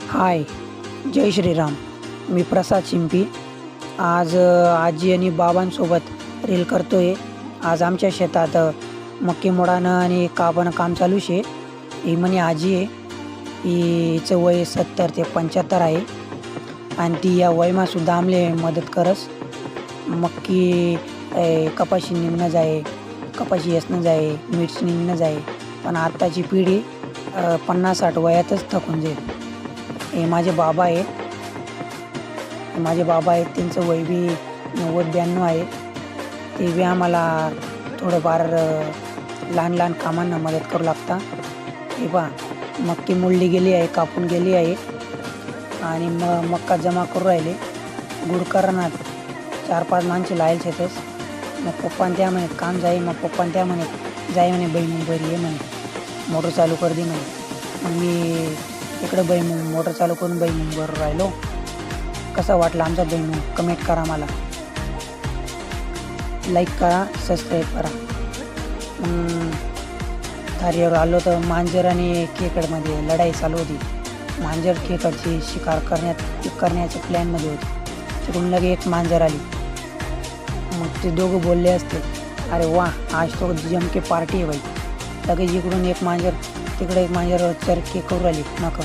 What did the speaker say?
हाय, जय श्रीराम. मी प्रसाद शिंपी. आज आजी आणि बाबांसोबत रील करतोय. आज आमच्या शेतात मक्की मोडानं आणि कापणं काम चालू शे. ही म्हणे आजी आहे. हिचं वय 70 ते 75 आहे आणि ती या वयमासुद्धा आमले मदत करस. मक्की कपाशी निघणं जाये, कपाशी येसणं जाये, मिरची निघणं जाये. पण आत्ताची पिढी 50-60 वयातच थकून जाईल. हे माझे बाबा आहेत. त्यांचं वय बी 90-92 आहे. ते बी आम्हाला थोडंफार लहान लहान कामांना मदत करू लागता. हे पहा, मक्की मोडली गेली आहे, कापून गेली आहे आणि मक्का जमा करू राहिले. गुड करणार 4-5 माणसे लायल शेतच. मग पप्पान त्या म्हणे काम जाई. मग पप्पान त्या म्हणे जाई म्हणे बहीण बरी आहे म्हणे, मोटर चालू कर दे म्हणे. मग मी इकडं बहीण मोटर चालू करून बहीण बरोबर राहिलो. कसा वाटला आमचा बहीण कमेंट करा, मला लाईक करा, सबस्क्राईब करा. धारीवर आलो तर मांजर आणि खेकडमध्ये लढाई चालू होती. मांजर खेकडची शिकार करण्याच्या प्लॅनमध्ये होती. तिकडून लगे एक मांजर आली. मग ते दोघं बोलले असते, अरे वा आज तो जमके पार्टी आहे बाई. लगेच इकडून एक मांजर तिकडे एक मांजर चरके करू राहिली नका.